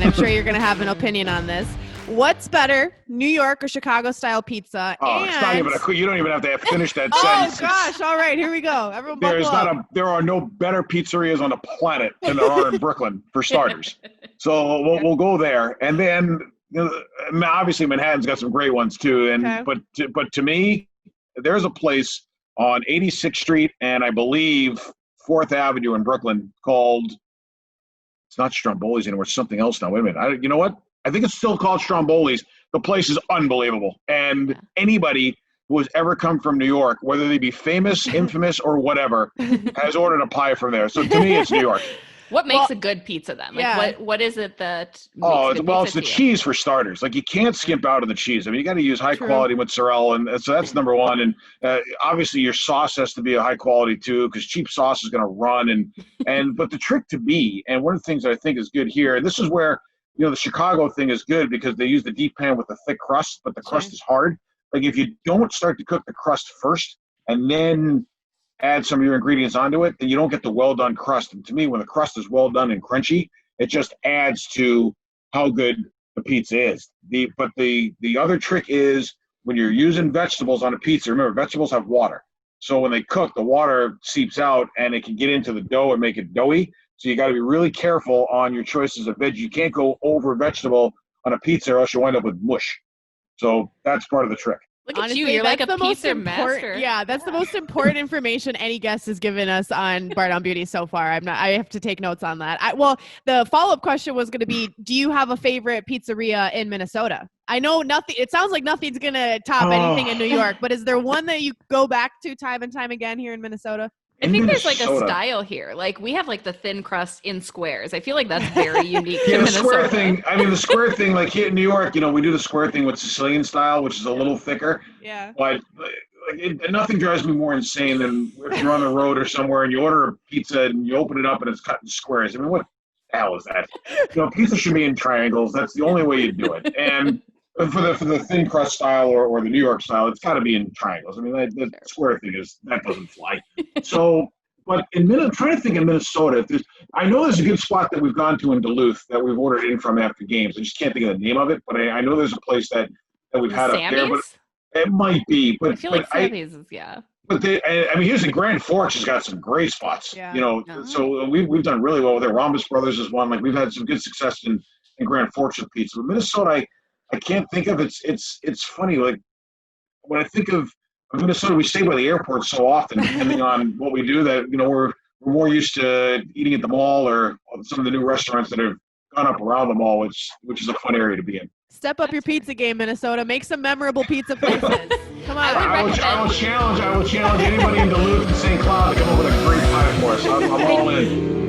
I'm sure you're going to have an opinion on this. What's better, New York or Chicago style pizza? Oh, it's not even you don't even have to finish that sentence. Oh gosh! All right, here we go. Everyone, buckle up. There are no better pizzerias on the planet than there are in Brooklyn, for starters. So we'll go there, and then obviously Manhattan's got some great ones too. And but to me, there's a place on 86th Street and I believe 4th Avenue in Brooklyn called. It's not Stromboli's anymore. It's something else now. Wait a minute. You know what? I think it's still called Stromboli's. The place is unbelievable. And anybody who has ever come from New York, whether they be famous, infamous, or whatever, has ordered a pie from there. So to me, it's New York. What makes a good pizza then? Like what is it that makes it's the cheese for starters. Like you can't skimp out of the cheese. I mean, you got to use high quality mozzarella, and so that's number one. And obviously your sauce has to be a high quality too, because cheap sauce is going to run. But the trick to me, and one of the things that I think is good here, and this is where the Chicago thing is good because they use the deep pan with the thick crust, but the crust is hard. Like if you don't start to cook the crust first and then add some of your ingredients onto it, then you don't get the well done crust. And to me, when the crust is well done and crunchy, it just adds to how good the pizza is. But the other trick is when you're using vegetables on a pizza, remember vegetables have water. So when they cook, the water seeps out and it can get into the dough and make it doughy. So you got to be really careful on your choices of veg. You can't go over vegetable on a pizza or else you'll wind up with mush. So that's part of the trick. Look at you. You're like a pizza master. Yeah, that's the most important information any guest has given us on Bardown Beauty so far. I have to take notes on that. The follow-up question was going to be, do you have a favorite pizzeria in Minnesota? I know nothing. It sounds like nothing's going to top anything in New York, but is there one that you go back to time and time again here in Minnesota? I think there's like a style here. Like we have like the thin crust in squares. I feel like that's very unique to Minnesota. Square thing. I mean, the square thing, like here in New York, we do the square thing with Sicilian style, which is a little thicker. Yeah. But nothing drives me more insane than if you're on the road or somewhere and you order a pizza and you open it up and it's cut in squares. I mean, what the hell is that? Pizza should be in triangles. That's the only way you do it. And for the thin crust style or the New York style, it's got to be in triangles. I mean, the square thing that doesn't fly. So, but I'm trying to think in Minnesota, I know there's a good spot that we've gone to in Duluth that we've ordered in from after games. I just can't think of the name of it, but I know there's a place that we've had up there. But it might be. But I feel like Sammy's is, But here's the Grand Forks has got some great spots. Yeah. So we've done really well with it. Rhombus Brothers is one. Like we've had some good success in Grand Forks with pizza. But Minnesota, I can't think of it's funny. Like when I think of Minnesota, we stay by the airport so often, depending on what we do, that we're more used to eating at the mall or some of the new restaurants that have gone up around the mall, which is a fun area to be in. Step up your pizza game, Minnesota. Make some memorable pizza places. Come on. I will challenge anybody in Duluth and St. Cloud to come up with a great pie for us. I'm all in.